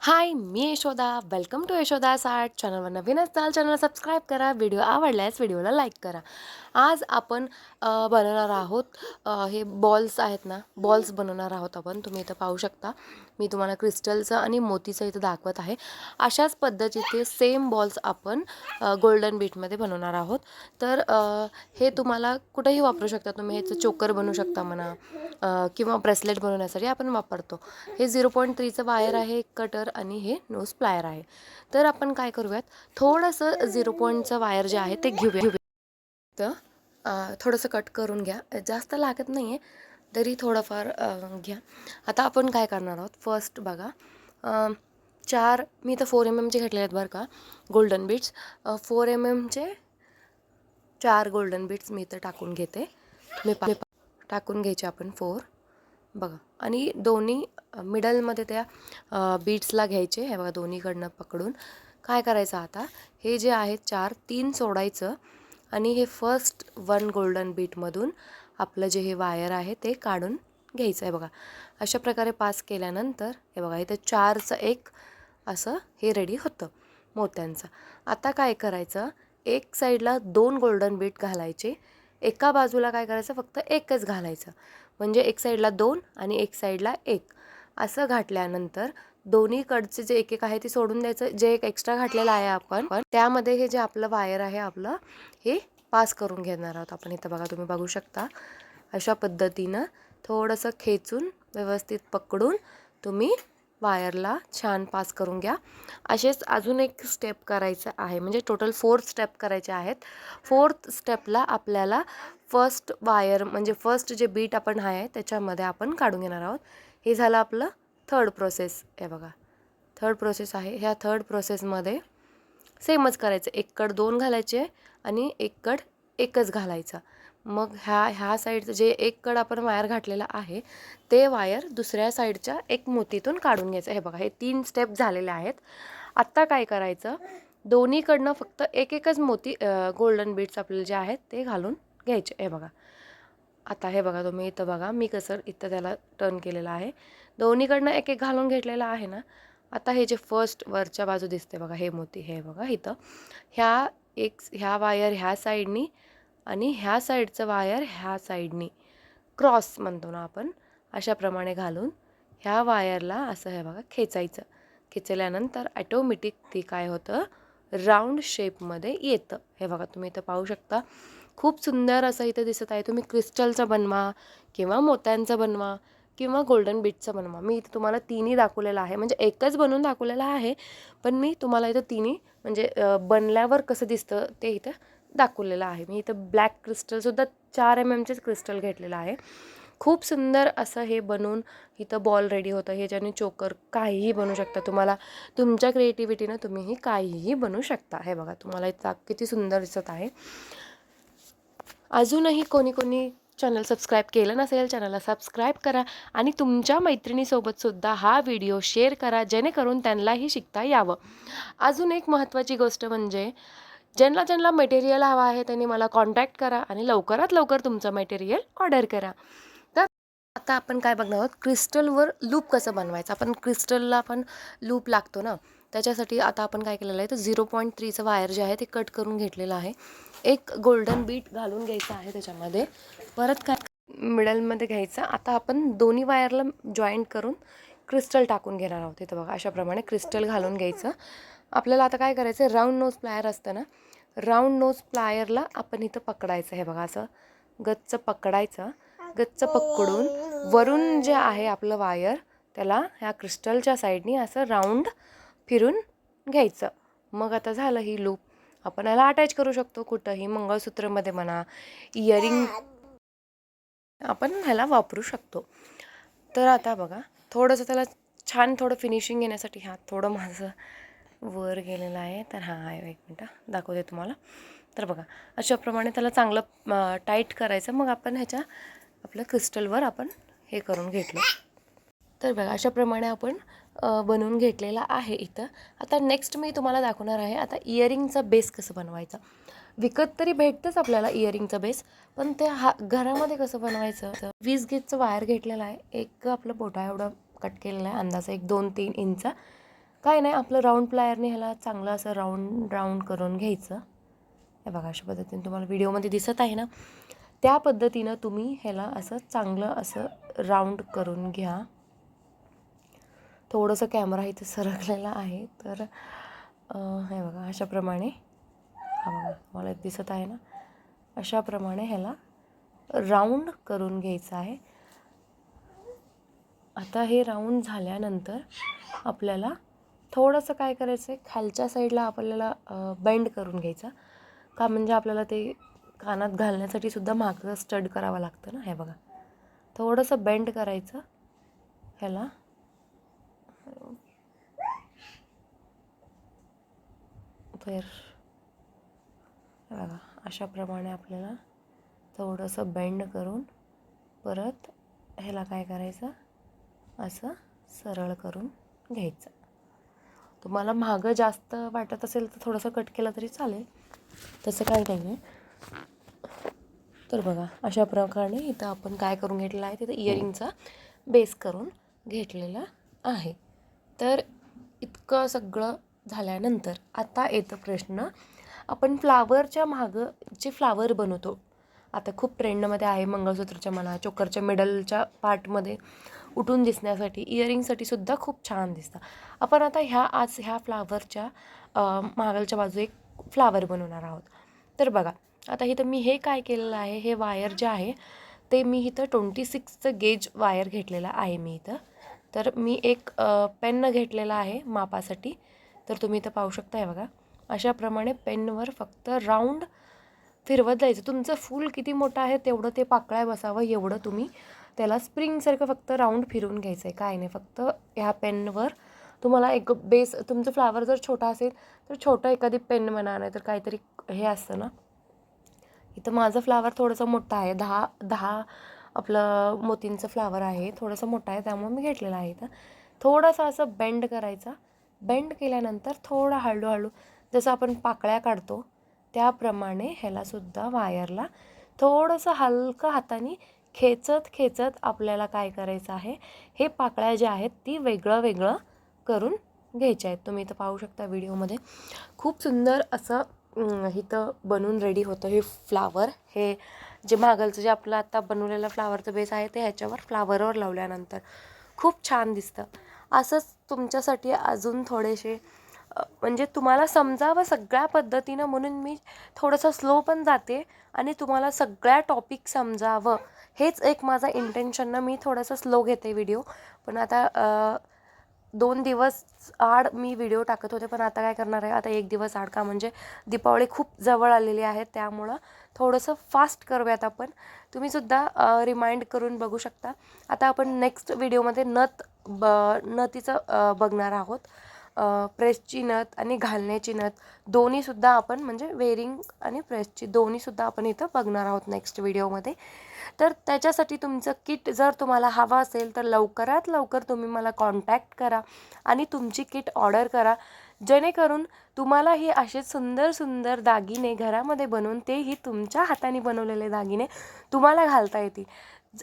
हाय, मी Yashoda. Welcome to Yashoda's art. चॅनलवर नवीन असाल चॅनल सबस्क्राईब करा. व्हिडिओ आवडल्यास व्हिडिओला लाईक करा. आज आपण बनवणार आहोत हे बॉल्स आहेत ना, बॉल्स बनवणार आहोत आपण. तुम्ही इथं पाहू शकता. मी तुम्हाला क्रिस्टलचं आणि मोतीचं इथं दाखवत आहे. अशाच पद्धतीचे सेम बॉल्स आपण गोल्डन बीटमध्ये बनवणार आहोत. तर हे तुम्हाला कुठेही वापरू शकता. तुम्ही ह्याचं चोकर बनवू शकता म्हणा, किंवा ब्रेसलेट बनवण्यासाठी आपण वापरतो. हे 0.3चं वायर आहे, कटर आणि हे नोज प्लायर आहे. तर आपण काय करूयात, थोडंसं 0.चं वायर जे आहे ते घेऊया. तर थोडंसं कट करून घ्या. जास्त लागत नाही आहे, तरी थोडंफार घ्या. आता आपण काय करणार आहोत, फर्स्ट बघा, 4 मी इथं 4 mmचे घेतले आहेत बरं का, गोल्डन बीट्स. 4 mmचे 4 गोल्डन बीट्स मी इथं टाकून घेते. तुम्ही टाकून घ्यायचे आपण 4 बघा. आणि दोन्ही मिडलमध्ये त्या बीट्सला घ्यायचे. हे बघा, दोन्हीकडनं पकडून काय करायचं, आता हे जे आहेत 4, 3 सोडायचं आणि हे फर्स्ट 1 गोल्डन बीटमधून आपलं जे हे वायर आहे ते काढून घ्यायचं आहे. बघा, अशा प्रकारे पास केल्यानंतर हे बघा, इथं 4चं एक असं हे रेडी होतं मोत्यांचं. आता काय करायचं, एक साईडला 2 गोल्डन बीट घालायचे. एका बाजूला काय करायचं, फक्त एकच घालायचं. म्हणजे एक साईडला 2 आणि एक साईडला 1 असं घातल्यानंतर दोन्हीकडचे जे एक एक आहे ते सोडून द्यायचं. जे एक एक्स्ट्रा घातलेलं आहे आपण त्यामध्ये हे जे आपलं वायर आहे आपलं हे पास करून घेणार आहोत आपण. इथं बघा, तुम्ही बघू शकता. अशा पद्धतीनं थोडंसं खेचून व्यवस्थित पकडून तुम्ही वायरला छान पास करून घ्या. असेच अजून एक स्टेप करायचं आहे, म्हणजे टोटल 4 स्टेप करायचे आहेत. 4th स्टेपला आपल्याला फर्स्ट वायर म्हणजे फर्स्ट जे बीट आपण आहे त्याच्यामध्ये आपण काढून घेणार आहोत. हे झालं आपलं थर्ड प्रोसेस. हे बघा, थर्ड प्रोसेस आहे. ह्या थर्ड प्रोसेसमध्ये सेमच करायचं. एक कड 2 घालायचे आणि एक कड एकच घालायचा. मग ह्या साईडचं जे एक कड आपण वायर घातलेला आहे ते वायर दुसऱ्या साईडच्या एक मोतीतून काढून घ्यायचं. हे बघा, हे 3 स्टेप झालेले आहेत. आत्ता काय करायचं, दोन्हीकडनं फक्त एक एकच मोती गोल्डन बीड्स आपले जे आहेत ते घालून घ्यायचे. हे बघा, आता हे बघा, तुम्ही इथं बघा, मी कसं इथं त्याला टर्न केलेलं आहे. दोन्हीकडनं एक एक घालून घेतलेलं आहे ना. आता हे जे फर्स्ट वरच्या बाजू दिसते बघा, हे मोती, हे बघा इथं, ह्या वायर ह्या साईडनी आणि ह्या साईडचं वायर ह्या साईडनी क्रॉस म्हणतो ना आपण, अशाप्रमाणे घालून ह्या वायरला असं हे बघा खेचायचं. खेचल्यानंतर ॲटोमॅटिक ते काय होतं, राऊंड शेपमध्ये येतं. हे बघा, तुम्ही इथं पाहू शकता. खूप सुंदर असं इथं दिसत आहे. तुम्ही क्रिस्टलचं बनवा किंवा मोत्यांचं बनवा किंवा गोल्डन बीटचं बनवा. मी इथं तुम्हाला तिन्ही दाखवलेलं आहे, म्हणजे एकच बनवून दाखवलेलं आहे, पण मी तुम्हाला इथं तिन्ही म्हणजे बनल्यावर कसं दिसतं ते इथं दाखवलेलं आहे. मी इथं ब्लॅक क्रिस्टलसुद्धा 4 mmचेच क्रिस्टल घेतलेलं आहे. खूप सुंदर असं हे बनवून इथं बॉल रेडी होतं. हे ज्याने चोकर काहीही बनवू शकता. तुम्हाला तुमच्या क्रिएटिव्हिटीनं तुम्हीही काहीही बनवू शकता. हे बघा, तुम्हाला इथं किती सुंदर दिसत आहे. अजूनही कोणी चॅनल सबस्क्राईब केलं नसेल, चॅनलला सबस्क्राईब करा आणि तुमच्या मैत्रिणीसोबतसुद्धा हा व्हिडिओ शेअर करा, जेणेकरून त्यांनाही शिकता यावं. अजून एक महत्त्वाची गोष्ट म्हणजे, ज्यांना मटेरियल हवं आहे त्यांनी मला कॉन्टॅक्ट करा आणि लवकरात लवकर तुमचं मटेरियल ऑर्डर करा. तर आता आपण काय बघणार आहोत, क्रिस्टलवर लूप कसं बनवायचं. आपण क्रिस्टलला आपण लूप लागतो ना, त्याच्यासाठी आता आपण काय केलेलं आहे, तर 0.3चं वायर जे आहे ते कट करून घेतलेलं आहे. एक गोल्डन बीट घालून घ्यायचं आहे त्याच्यामध्ये. परत काय मिडलमध्ये घ्यायचं. आता आपण दोन्ही वायरला जॉईंट करून क्रिस्टल टाकून घेणार आहोत. इथं बघा, अशाप्रमाणे क्रिस्टल घालून घ्यायचं. आपल्याला आता काय करायचं, राऊंड नोज प्लायर असतं ना, राऊंड नोज प्लायरला आपण इथं पकडायचं. हे बघा, असं गच्च पकडायचं. गच्च पकडून वरून जे आहे आपलं वायर त्याला ह्या क्रिस्टलच्या साईडनी असं राऊंड फिरून घ्यायचं. मग आता झालं ही लूप. आपण याला अटॅच करू शकतो कुठंही, मंगळसूत्रमध्ये म्हणा, इयरिंग आपण ह्याला वापरू शकतो. तर आता बघा, थोडंसं त्याला छान थोडं फिनिशिंग येण्यासाठी हात थोडं माझं वर गेलेलं आहे. तर हां, एक मिनटं दाखवते तुम्हाला. तर बघा, अशाप्रमाणे त्याला चांगलं टाईट करायचं. मग आपण ह्याच्या आपलं क्रिस्टलवर आपण हे करून घेतलं. तर बघा, अशाप्रमाणे आपण बनवून घेतलेला आहे इथं. आता नेक्स्ट मी तुम्हाला दाखवणार आहे आता इयरिंगचा बेस कसं बनवायचा. विकत तरी भेटतंच आपल्याला इयरिंगचा बेस, पण ते घरामध्ये कसं बनवायचं. 20 गेजचं वायर घेतलेलं आहे. एक आपलं बोटा एवढं कट केलेलं आहे, अंदाजे एक 2-3 इंच. काय नाही, आपलं राऊंड प्लायरने ह्याला चांगलं असं राऊंड करून घ्यायचं. हे बघा अशा पद्धतीने तुम्हाला व्हिडिओमध्ये दिसत आहे ना, त्या पद्धतीनं तुम्ही ह्याला असं चांगलं असं राऊंड करून घ्या. थोडंसं कॅमेरा इथे सरकलेला आहे, तर हे बघा अशाप्रमाणे, हा बघा मला दिसत आहे ना, अशाप्रमाणे ह्याला राऊंड करून घ्यायचं आहे. आता हे राऊंड झाल्यानंतर आपल्याला थोडंसं काय करायचं आहे, खालच्या साईडला आपल्याला बेंड करून घ्यायचा. का म्हणजे आपल्याला ते कानात घालण्यासाठी सुद्धा मागं स्टड करावं लागतं ना. हे बघा थोडंसं बेंड करायचं ह्याला. तर बघा अशाप्रमाणे आपल्याला थोडंसं बेंड करून परत ह्याला काय करायचं, असं सरळ करून घ्यायचं. तुम्हाला मागं जास्त वाटत असेल तर थोडंसं कट केलं तरी चालेल, तसं काही नाही आहे. तर बघा अशा प्रकारे इथं आपण काय करून घेतलेलं आहे, तिथं इयरिंगचा बेस करून घेतलेला आहे. तर इतकं सगळं झाल्यानंतर आता येतं प्रश्न, आपण फ्लावरच्या मागं जे फ्लावर बनवतो, आता खूप ट्रेंडमध्ये आहे मंगळसूत्रच्या म्हणा, चोकरच्या मिडलच्या पार्टमध्ये उठून दिसण्यासाठी, इयरिंगसाठी सुद्धा खूप छान दिसतं. आपण आता ह्या फ्लावरच्या मागलच्या बाजू एक फ्लावर बनवणार आहोत. तर बघा आता इथं मी हे काय केलेलं आहे, हे वायर जे आहे ते मी इथं 26चं गेज वायर घेतलेला आहे मी इथं. तर मी एक पेन घेतलेला आहे मापासाठी. तर तुम्ही इथं पाहू शकताय बघा, अशाप्रमाणे पेनवर फक्त राऊंड फिरवत जायचं. तुमचं फूल किती मोठं आहे तेवढं ते पाकळ्या बसावं एवढं तुम्ही त्याला स्प्रिंगसारखं फक्त राऊंड फिरवून घ्यायचं आहे. काय नाही, फक्त ह्या पेनवर तुम्हाला एक बेस, तुमचं फ्लावर जर छोटा असेल तर छोटं एखादी पेन म्हणा, नाही तर काहीतरी हे असतं ना. इथं माझं फ्लावर थोडंसं मोठं आहे, 10 आपलं मोतींचं फ्लावर आहे, थोडंसं मोठं आहे त्यामुळे मी घेतलेलं आहे. तर थोडंसं असं बेंड करायचा. बेंड केल्यानंतर थोडं हळूहळू जसं आपण पाकळ्या काढतो त्याप्रमाणे ह्यालासुद्धा वायरला थोडंसं हलकं हाताने खेचत आपल्याला काय करायचं आहे, हे पाकळ्या ज्या आहेत ती वेगळं करून घ्यायच्या आहेत. तुम्ही इथं पाहू शकता व्हिडिओमध्ये खूप सुंदर असं इथं बनून रेडी होतं हे फ्लावर. हे जे मागलचं जे आपलं आता बनवलेलं फ्लावरचं बेस आहे ते ह्याच्यावर फ्लावरवर लावल्यानंतर खूप छान दिसतं. असंच तुमच्यासाठी अजून थोडेसे म्हणजे तुम्हाला समजावं सगळ्या पद्धतीनं म्हणून मी थोडंसं स्लो पण जाते आणि तुम्हाला सगळ्या टॉपिक समजावं हेच एक माझा इंटेन्शननं मी थोडंसं स्लो घेते व्हिडिओ. पण आता 2 दिवस आड मी व्हिडिओ टाकत होते, पण आता काय करणार आहे, आता 1 दिवस आड का म्हणजे दीपावली खूप जवळ आलेली आहे त्यामुळं थोडंसं फास्ट करूयात आपण. तुम्हीसुद्धा रिमाइंड करून बघू शकता. आता आपण नेक्स्ट व्हिडिओमध्ये नथीचं बघणार आहोत. प्रेसची नथ आणि घालण्याची नथ दोन्हीसुद्धा आपण म्हणजे वेअरिंग आणि प्रेसची दोन्हीसुद्धा आपण इथं बघणार आहोत नेक्स्ट व्हिडिओमध्ये. तर त्याच्यासाठी तुमचं किट जर तुम्हाला हवं असेल तर लवकरात लवकर तुम्ही मला कॉन्टॅक्ट करा आणि तुमची किट ऑर्डर करा, जेणेकरून तुम्हाला हे असे सुंदर सुंदर दागिने घरामध्ये बनवून, तेही तुमच्या हाताने बनवलेले दागिने तुम्हाला घालता येतील.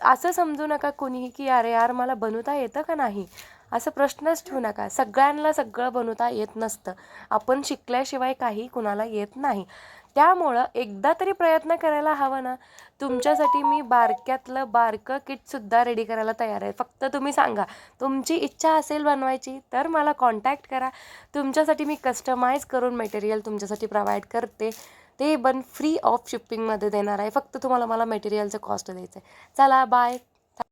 असं समजू नका कोणीही की अरे यार मला बनवता येतं का नाही, असं प्रश्नच ठेवू नका. सगळ्यांना सगळं बनवता येत नसतं, आपण शिकल्याशिवाय काही कुणाला येत नाही. त्यामुळं एकदा तरी प्रयत्न करायला हवं ना. तुमच्यासाठी मी बारक्यातलं बारकं किटसुद्धा रेडी करायला तयार आहे. फक्त तुम्ही सांगा, तुमची इच्छा असेल बनवायची तर मला कॉन्टॅक्ट करा. तुमच्यासाठी मी कस्टमाइज करून मटेरियल तुमच्यासाठी प्रोव्हाइड करते. ते पण फ्री ऑफ शिपिंगमध्ये देणार आहे. फक्त तुम्हाला मला मटेरियलचं कॉस्ट द्यायचं आहे. चला बाय.